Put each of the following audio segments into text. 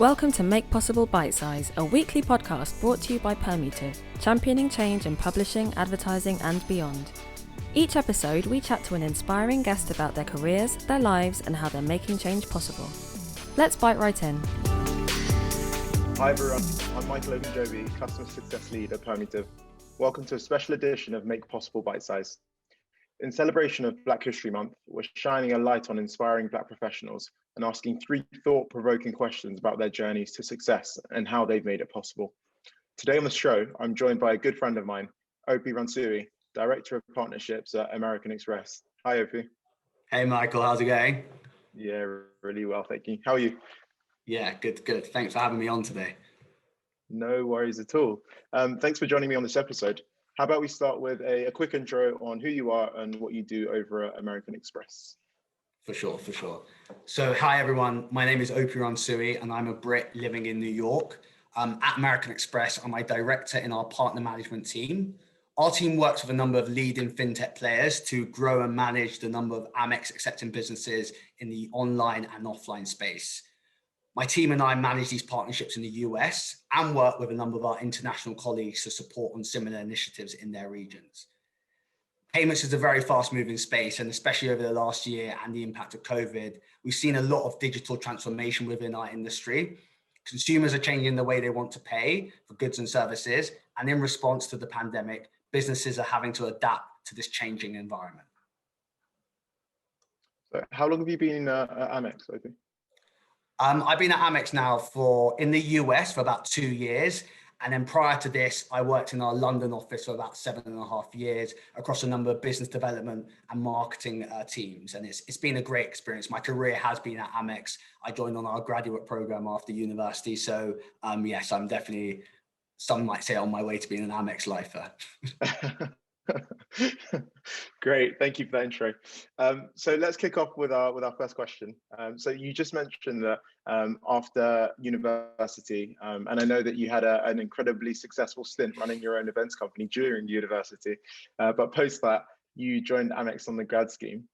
Welcome to Make Possible Bitesize, a weekly podcast brought to you by Permutive, championing change in publishing, advertising and beyond. Each episode, we chat to an inspiring guest about their careers, their lives and how they're making change possible. Let's bite right in. Hi everyone, I'm Michael Ogunjobi, Customer Success Lead at Permutive. Welcome to a special edition of Make Possible Bitesize. In celebration of Black History Month, we're shining a light on inspiring Black professionals and asking three thought-provoking questions about their journeys to success and how they've made it possible. Today on the show, I'm joined by a good friend of mine, Opie Runsewe, Director of Partnerships at American Express. Hi, Opie. Hey, Michael, how's it going? Yeah, really well, thank you. How are you? Yeah, good. Thanks for having me on today. No worries at all. Thanks for joining me on this episode. How about we start with a quick intro on who you are and what you do over at American Express? For sure. So, hi everyone, my name is Opie Runsewe and I'm a Brit living in New York. At American Express, I'm a director in our partner management team. Our team works with a number of leading fintech players to grow and manage the number of Amex accepting businesses in the online and offline space. My team and I manage these partnerships in the US and work with a number of our international colleagues to support on similar initiatives in their regions. Payments is a very fast-moving space, and especially over the last year and the impact of COVID, we've seen a lot of digital transformation within our industry. Consumers are changing the way they want to pay for goods and services, and in response to the pandemic, businesses are having to adapt to this changing environment. So how long have you been at Amex, I think? I've been at Amex now in the US for about 2 years. And then prior to this, I worked in our London office for about 7.5 years across a number of business development and marketing teams. And it's been a great experience. My career has been at Amex. I joined on our graduate program after university. So yes, I'm definitely, some might say, on my way to being an Amex lifer. Great, thank you for that intro. So let's kick off with our first question. So you just mentioned that after university, and I know that you had an incredibly successful stint running your own events company during university, but post that you joined Amex on the grad scheme.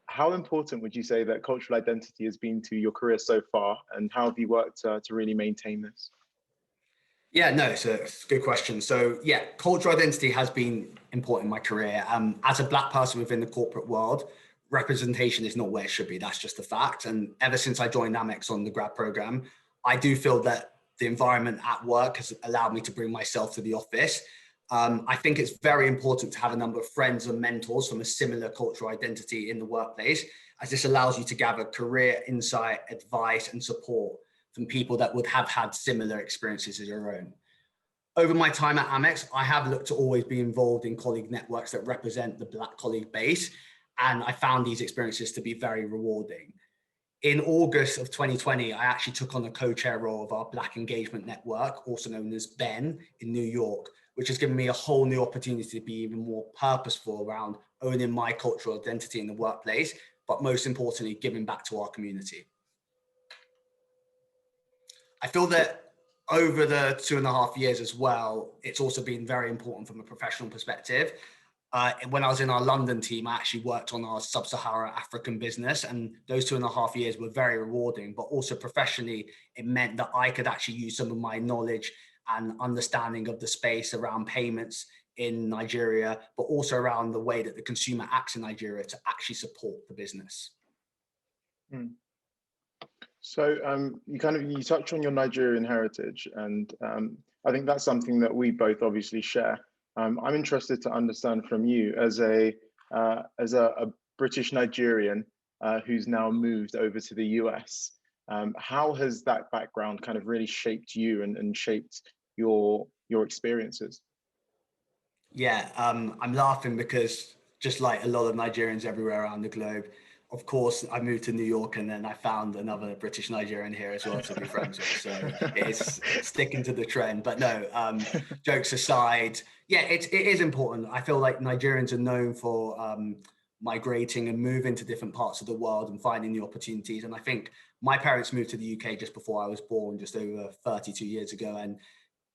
How important would you say that cultural identity has been to your career so far, and how have you worked to really maintain this? Yeah, no, it's a good question. So yeah, cultural identity has been important in my career. As a Black person within the corporate world, representation is not where it should be. That's just a fact. And ever since I joined Amex on the grad program, I do feel that the environment at work has allowed me to bring myself to the office. I think it's very important to have a number of friends and mentors from a similar cultural identity in the workplace, as this allows you to gather career insight, advice, and support from people that would have had similar experiences as your own. Over my time at Amex, I have looked to always be involved in colleague networks that represent the Black colleague base, and I found these experiences to be very rewarding. In August of 2020, I actually took on a co-chair role of our Black Engagement Network, also known as BEN, in New York, which has given me a whole new opportunity to be even more purposeful around owning my cultural identity in the workplace, but most importantly, giving back to our community. I feel that over the 2.5 years as well, it's also been very important from a professional perspective. When I was in our London team, I actually worked on our sub-Saharan African business, and those 2.5 years were very rewarding, but also professionally, it meant that I could actually use some of my knowledge and understanding of the space around payments in Nigeria, but also around the way that the consumer acts in Nigeria to actually support the business. Mm. So you touch on your Nigerian heritage, and I think that's something that we both obviously share. I'm interested to understand from you as a British Nigerian who's now moved over to the US. How has that background kind of really shaped you and shaped your experiences? Yeah, I'm laughing because just like a lot of Nigerians everywhere around the globe, of course, I moved to New York and then I found another British Nigerian here as well to be friends with. So it's sticking to the trend. But no, jokes aside, yeah, it is important. I feel like Nigerians are known for migrating and moving to different parts of the world and finding new opportunities. And I think my parents moved to the UK just before I was born, just over 32 years ago. And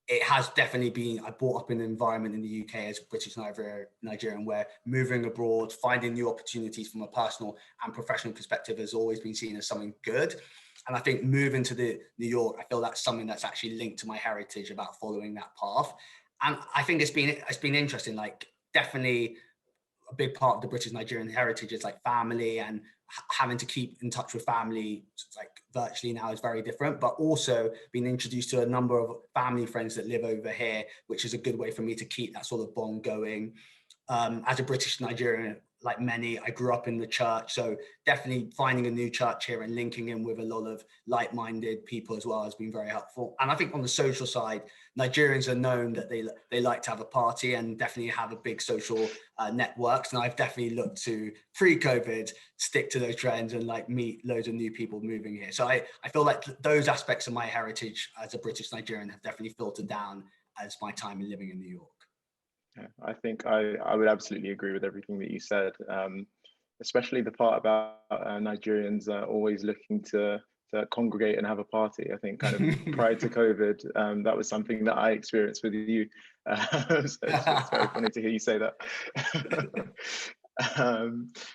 it has definitely been, I brought up in an environment in the UK as a British Nigerian where moving abroad, finding new opportunities from a personal and professional perspective has always been seen as something good. And I think moving to New York, I feel that's something that's actually linked to my heritage about following that path. And I think it's been interesting, like definitely a big part of the British Nigerian heritage is like family, and having to keep in touch with family like virtually now is very different, but also being introduced to a number of family friends that live over here, which is a good way for me to keep that sort of bond going. As a British Nigerian, like many, I grew up in the church, so definitely finding a new church here and linking in with a lot of like-minded people as well has been very helpful. And I think on the social side, Nigerians are known that they like to have a party and definitely have a big social networks. And I've definitely looked to pre-COVID stick to those trends and like meet loads of new people moving here. So I feel like those aspects of my heritage as a British Nigerian have definitely filtered down as my time in living in New York. Yeah, I think I would absolutely agree with everything that you said, especially the part about Nigerians always looking to congregate and have a party. I think kind of prior to COVID, that was something that I experienced with you. So it's very funny to hear you say that.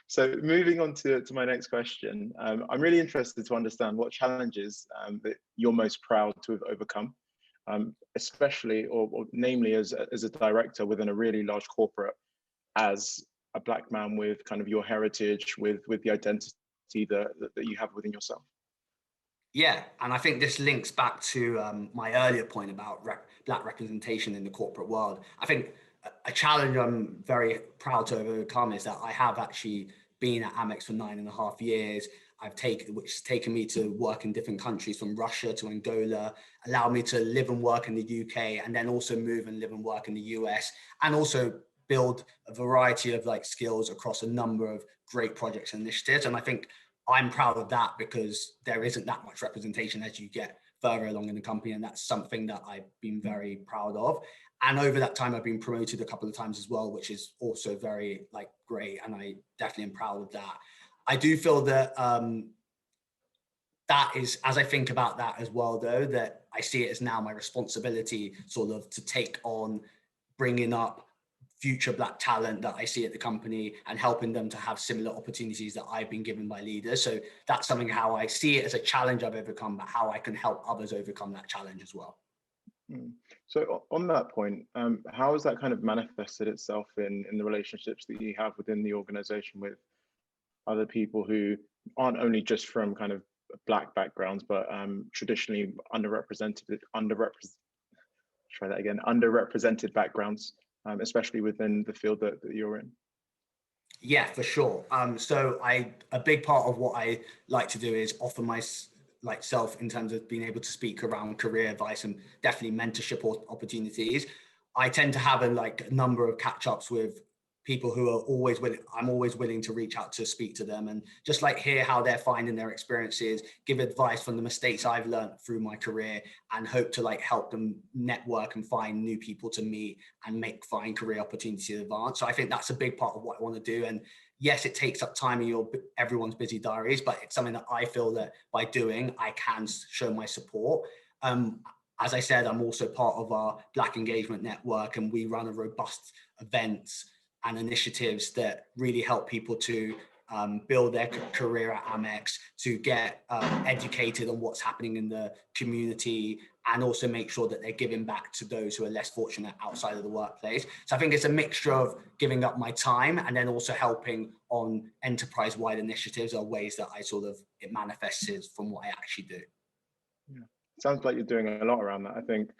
So moving on to my next question, I'm really interested to understand what challenges that you're most proud to have overcome. Especially or namely as a director within a really large corporate, as a Black man with kind of your heritage, with the identity that you have within yourself. Yeah, and I think this links back to my earlier point about Black representation in the corporate world. I think a challenge I'm very proud to overcome is that I have actually been at Amex for 9.5 years. Which has taken me to work in different countries, from Russia to Angola, allowed me to live and work in the UK, and then also move and live and work in the US, and also build a variety of like skills across a number of great projects and initiatives. And I think I'm proud of that because there isn't that much representation as you get further along in the company. And that's something that I've been very proud of. And over that time, I've been promoted a couple of times as well, which is also very like great. And I definitely am proud of that. I do feel that that is, as I think about that as well, though, that I see it as now my responsibility sort of to take on bringing up future Black talent that I see at the company and helping them to have similar opportunities that I've been given by leaders. So that's something how I see it as a challenge I've overcome, but how I can help others overcome that challenge as well. So on that point, how has that kind of manifested itself in the relationships that you have within the organization with other people who aren't only just from kind of Black backgrounds, but traditionally underrepresented backgrounds, especially within the field that you're in? Yeah, for sure. So a big part of what I like to do is offer myself in terms of being able to speak around career advice and definitely mentorship opportunities. I tend to have a number of catch-ups with people who are always willing. I'm always willing to reach out to speak to them and just like hear how they're finding their experiences, give advice from the mistakes I've learned through my career, and hope to like help them network and find new people to meet and find career opportunities in advance. So I think that's a big part of what I want to do. And yes, it takes up time in everyone's busy diaries, but it's something that I feel that by doing, I can show my support. As I said, I'm also part of our Black Engagement Network, and we run a robust events and initiatives that really help people to build their career at Amex, to get educated on what's happening in the community, and also make sure that they're giving back to those who are less fortunate outside of the workplace. So I think it's a mixture of giving up my time and then also helping on enterprise-wide initiatives or ways that it manifests from what I actually do. Yeah. Sounds like you're doing a lot around that. I think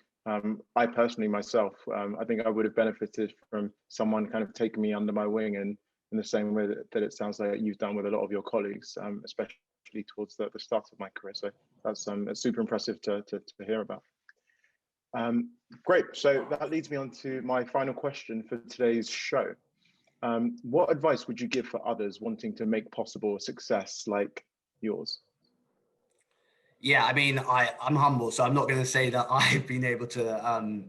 I personally myself, I think I would have benefited from someone kind of taking me under my wing, and in the same way that it sounds like you've done with a lot of your colleagues, especially towards the start of my career. So that's super impressive to hear about. Great. So that leads me on to my final question for today's show. What advice would you give for others wanting to make possible a success like yours? Yeah, I mean, I'm humble, so I'm not going to say that I've been able to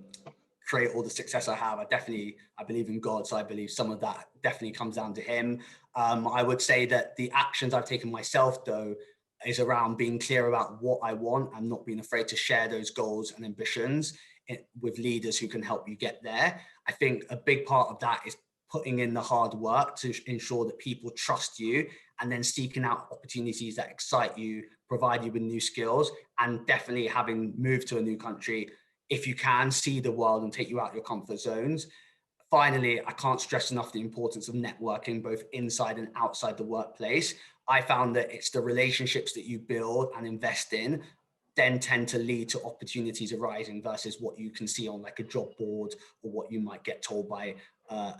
create all the success I have. I believe in God, so I believe some of that definitely comes down to him. I would say that the actions I've taken myself, though, is around being clear about what I want and not being afraid to share those goals and ambitions with leaders who can help you get there. I think a big part of that is putting in the hard work to ensure that people trust you, and then seeking out opportunities that excite you, provide you with new skills, and definitely having moved to a new country, if you can see the world and take you out your comfort zones. Finally, I can't stress enough the importance of networking both inside and outside the workplace. I found that it's the relationships that you build and invest in then tend to lead to opportunities arising versus what you can see on like a job board or what you might get told by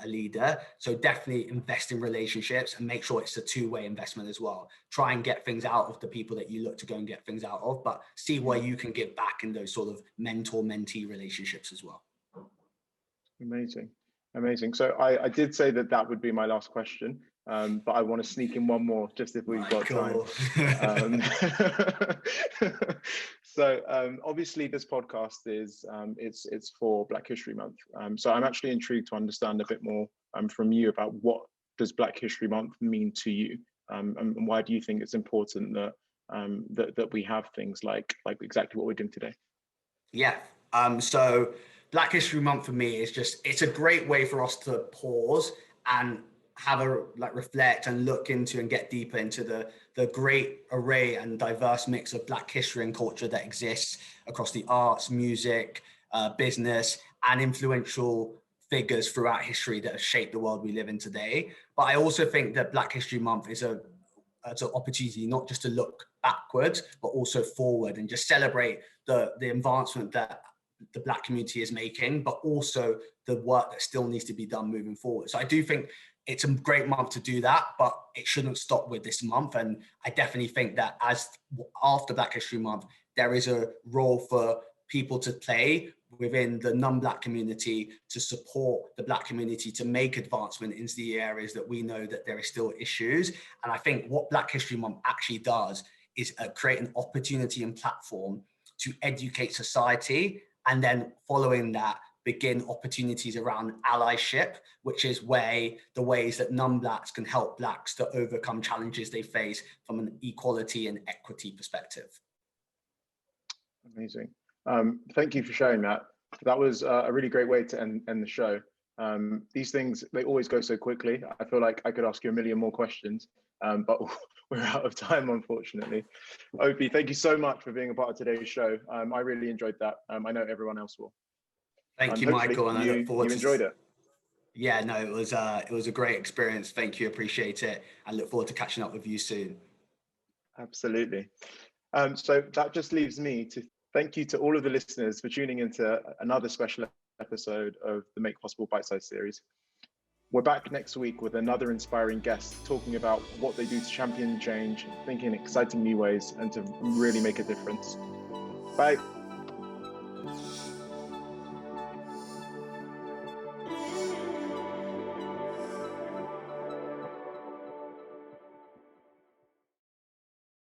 a leader. So definitely invest in relationships and make sure it's a two-way investment as well. Try and get things out of the people that you look to go and get things out of, but see where you can give back in those sort of mentor-mentee relationships as well. Amazing. Amazing. So I did say that would be my last question, but I want to sneak in one more just if we've got time. So obviously this podcast is it's for Black History Month. So I'm actually intrigued to understand a bit more from you about what does Black History Month mean to you, and why do you think it's important that that we have things like exactly what we're doing today? Yeah. So Black History Month for me is it's a great way for us to pause and have a reflect and look into and get deeper into the great array and diverse mix of Black history and culture that exists across the arts, music, business, and influential figures throughout history that have shaped the world we live in today. But I also think that Black History Month is an opportunity not just to look backwards, but also forward and just celebrate the advancement that the Black community is making, but also the work that still needs to be done moving forward. So I do think it's a great month to do that, but it shouldn't stop with this month. And I definitely think that after Black History Month, there is a role for people to play within the non-Black community to support the Black community to make advancement into the areas that we know that there are still issues. And I think what Black History Month actually does is create an opportunity and platform to educate society, and then following that, begin opportunities around allyship, which is the ways that non-Blacks can help Blacks to overcome challenges they face from an equality and equity perspective. Amazing. Thank you for sharing that. That was a really great way to end the show. These things, they always go so quickly. I feel like I could ask you a million more questions, but we're out of time, unfortunately. Opie, thank you so much for being a part of today's show. I really enjoyed that. I know everyone else will. Thank you, Michael, and I look forward to... You enjoyed it? Yeah, no, it was a great experience. Thank you, appreciate it. I look forward to catching up with you soon. Absolutely. So that just leaves me to thank you to all of the listeners for tuning into another special episode of the Make Possible Bitesize series. We're back next week with another inspiring guest talking about what they do to champion change, think in exciting new ways, and to really make a difference. Bye.